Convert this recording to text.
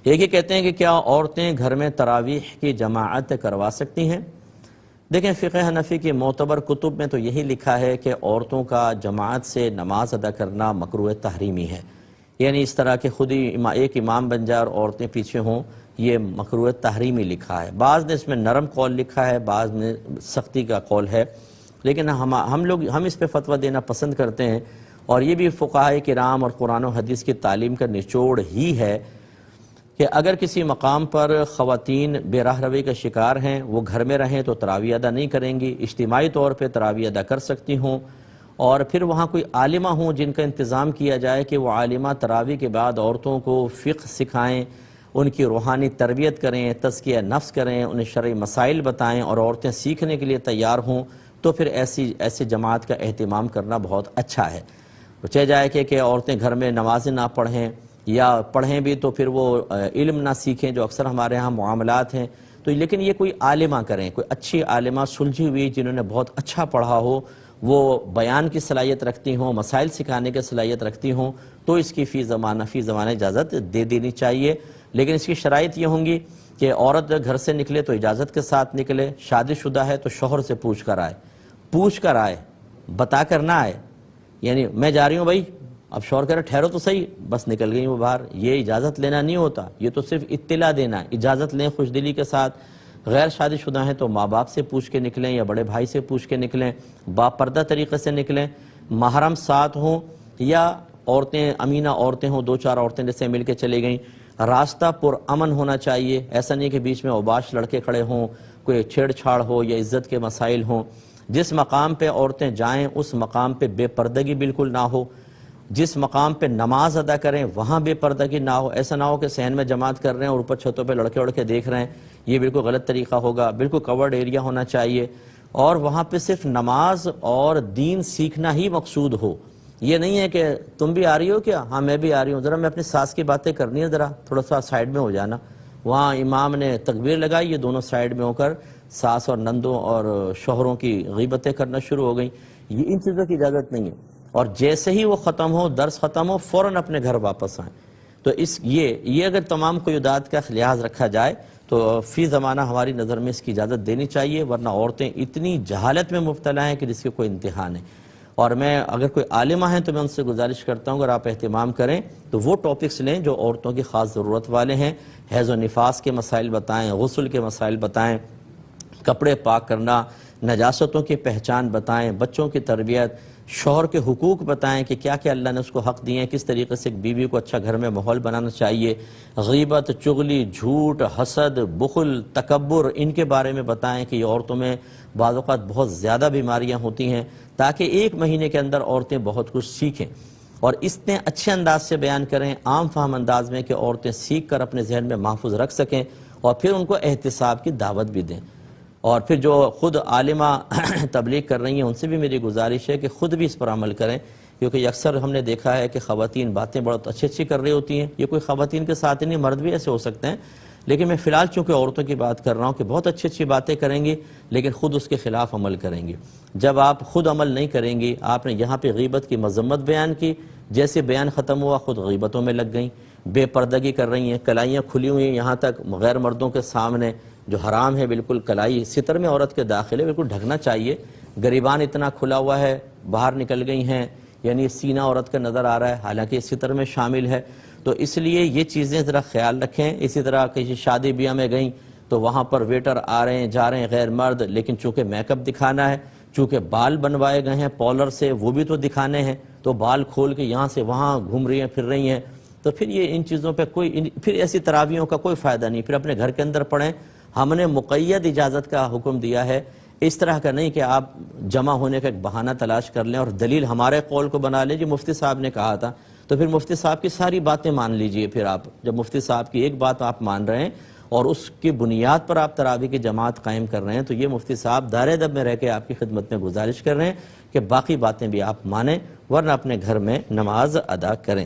ایک یہ کہتے ہیں کہ کیا عورتیں گھر میں تراویح کی جماعت کروا سکتی ہیں؟ دیکھیں، فقہ حنفی کی معتبر کتب میں تو یہی لکھا ہے کہ عورتوں کا جماعت سے نماز ادا کرنا مکروہ تحریمی ہے، یعنی اس طرح کہ خود ہی ایک امام بن جائے اور عورتیں پیچھے ہوں، یہ مکروہ تحریمی لکھا ہے۔ بعض نے اس میں نرم قول لکھا ہے، بعض نے سختی کا قول ہے، لیکن ہم اس پہ فتویٰ دینا پسند کرتے ہیں، اور یہ بھی فقہاء کرام اور قرآن و حدیث کی تعلیم کا نچوڑ ہی ہے کہ اگر کسی مقام پر خواتین بے راہ روی کا شکار ہیں، وہ گھر میں رہیں تو تراویح ادا نہیں کریں گی، اجتماعی طور پہ تراویح ادا کر سکتی ہوں، اور پھر وہاں کوئی عالمہ ہوں جن کا انتظام کیا جائے کہ وہ عالمہ تراویح کے بعد عورتوں کو فقہ سکھائیں، ان کی روحانی تربیت کریں، تزکیہ نفس کریں، انہیں شرعی مسائل بتائیں، اور عورتیں سیکھنے کے لیے تیار ہوں، تو پھر ایسی جماعت کا اہتمام کرنا بہت اچھا ہے۔ چاہے جائے کہ عورتیں گھر میں نمازیں نہ پڑھیں، یا پڑھیں بھی تو پھر وہ علم نہ سیکھیں، جو اکثر ہمارے ہاں معاملات ہیں، تو لیکن یہ کوئی عالمہ کریں، کوئی اچھی عالمہ سلجھی ہوئی جنہوں نے بہت اچھا پڑھا ہو، وہ بیان کی صلاحیت رکھتی ہوں، مسائل سکھانے کی صلاحیت رکھتی ہوں، تو اس کی فی زمانہ اجازت دے دینی چاہیے۔ لیکن اس کی شرائط یہ ہوں گی کہ عورت گھر سے نکلے تو اجازت کے ساتھ نکلے، شادی شدہ ہے تو شوہر سے پوچھ کر آئے، بتا کر نہ آئے، یعنی میں جا رہی ہوں بھائی، اب شوہر کہہ رہے ٹھہرو تو صحیح، بس نکل گئی وہ باہر، یہ اجازت لینا نہیں ہوتا، یہ تو صرف اطلاع دینا ہے۔ اجازت لیں خوش دلی کے ساتھ۔ غیر شادی شدہ ہیں تو ماں باپ سے پوچھ کے نکلیں، یا بڑے بھائی سے پوچھ کے نکلیں، باپردہ طریقے سے نکلیں، محرم ساتھ ہوں، یا عورتیں امینہ عورتیں ہوں، 2-4 عورتیں جیسے مل کے چلے گئیں۔ راستہ پر امن ہونا چاہیے، ایسا نہیں کہ بیچ میں اوباش لڑکے کھڑے ہوں، کوئی چھیڑ چھاڑ ہو یا عزت کے مسائل ہوں۔ جس مقام پہ عورتیں جائیں اس مقام پہ بے پردگی بالکل نہ ہو، جس مقام پہ نماز ادا کریں وہاں بے پردگی نہ ہو، ایسا نہ ہو کہ صحن میں جماعت کر رہے ہیں اور اوپر چھتوں پہ لڑکے وڑکے دیکھ رہے ہیں، یہ بالکل غلط طریقہ ہوگا۔ بالکل کورڈ ایریا ہونا چاہیے، اور وہاں پہ صرف نماز اور دین سیکھنا ہی مقصود ہو۔ یہ نہیں ہے کہ تم بھی آ رہی ہو کیا؟ ہاں میں بھی آ رہی ہوں، ذرا میں اپنی ساس کی باتیں کرنی ہے، ذرا تھوڑا سا سائیڈ میں ہو جانا۔ وہاں امام نے تکبیر لگائی، یہ دونوں سائیڈ میں ہو کر ساس اور نندوں اور شوہروں کی غیبتیں کرنا شروع ہو گئیں۔ یہ ان چیزوں کی اجازت نہیں ہے، اور جیسے ہی وہ ختم ہو، درس ختم ہو، فوراً اپنے گھر واپس آئیں۔ تو یہ اگر تمام قیودات کا لحاظ رکھا جائے تو فی زمانہ ہماری نظر میں اس کی اجازت دینی چاہیے، ورنہ عورتیں اتنی جہالت میں مبتلا ہیں کہ جس کی کوئی انتہا نہیں۔ اور میں اگر کوئی عالمہ ہیں تو میں ان سے گزارش کرتا ہوں اگر آپ اہتمام کریں تو وہ ٹاپکس لیں جو عورتوں کی خاص ضرورت والے ہیں، حیض و نفاس کے مسائل بتائیں، غسل کے مسائل بتائیں، کپڑے پاک کرنا، نجاستوں کی پہچان بتائیں، بچوں کی تربیت، شوہر کے حقوق بتائیں کہ کیا کیا اللہ نے اس کو حق دیے ہیں، کس طریقے سے ایک بیوی کو اچھا گھر میں ماحول بنانا چاہیے، غیبت، چغلی، جھوٹ، حسد، بخل، تکبر، ان کے بارے میں بتائیں کہ یہ عورتوں میں بعض اوقات بہت زیادہ بیماریاں ہوتی ہیں، تاکہ 1 مہینے کے اندر عورتیں بہت کچھ سیکھیں، اور اتنے اچھے انداز سے بیان کریں، عام فہم انداز میں، کہ عورتیں سیکھ کر اپنے ذہن میں محفوظ رکھ سکیں، اور پھر ان کو احتساب کی دعوت بھی دیں۔ اور پھر جو خود عالمہ تبلیغ کر رہی ہیں ان سے بھی میری گزارش ہے کہ خود بھی اس پر عمل کریں، کیونکہ اکثر ہم نے دیکھا ہے کہ خواتین باتیں بہت اچھی کر رہی ہوتی ہیں، یہ کوئی خواتین کے ساتھ نہیں، مرد بھی ایسے ہو سکتے ہیں، لیکن میں فی الحال چونکہ عورتوں کی بات کر رہا ہوں کہ بہت اچھی باتیں کریں گی لیکن خود اس کے خلاف عمل کریں گی۔ جب آپ خود عمل نہیں کریں گی، آپ نے یہاں پہ غیبت کی مذمت بیان کی، جیسے بیان ختم ہوا خود غیبتوں میں لگ گئیں، بے پردگی کر رہی ہیں، کلائیاں کھلی ہوئی ہیں یہاں تک غیر مردوں کے سامنے، جو حرام ہے بالکل۔ کلائی ستر میں عورت کے داخلے بالکل ڈھکنا چاہیے، گریبان اتنا کھلا ہوا ہے، باہر نکل گئی ہیں، یعنی سینہ عورت کا نظر آ رہا ہے، حالانکہ ستر میں شامل ہے۔ تو اس لیے یہ چیزیں ذرا خیال رکھیں۔ اسی طرح کسی شادی بیاہ میں گئیں تو وہاں پر ویٹر آ رہے ہیں جا رہے ہیں غیر مرد، لیکن چونکہ میک اپ دکھانا ہے، چونکہ بال بنوائے گئے ہیں پالر سے، وہ بھی تو دکھانے ہیں، تو بال کھول کے یہاں سے وہاں گھوم رہی ہیں، پھر رہی ہیں، تو پھر یہ ان چیزوں پہ پھر ایسی تراویحوں کا کوئی فائدہ نہیں، پھر اپنے گھر کے اندر پڑھیں۔ ہم نے مقید اجازت کا حکم دیا ہے، اس طرح کا نہیں کہ آپ جمع ہونے کا ایک بہانہ تلاش کر لیں اور دلیل ہمارے قول کو بنا لیں، جو مفتی صاحب نے کہا تھا، تو پھر مفتی صاحب کی ساری باتیں مان لیجئے۔ پھر آپ جب مفتی صاحب کی ایک بات آپ مان رہے ہیں اور اس کی بنیاد پر آپ تراویح کی جماعت قائم کر رہے ہیں، تو یہ مفتی صاحب دار ادب میں رہ کے آپ کی خدمت میں گزارش کر رہے ہیں کہ باقی باتیں بھی آپ مانیں، ورنہ اپنے گھر میں نماز ادا کریں۔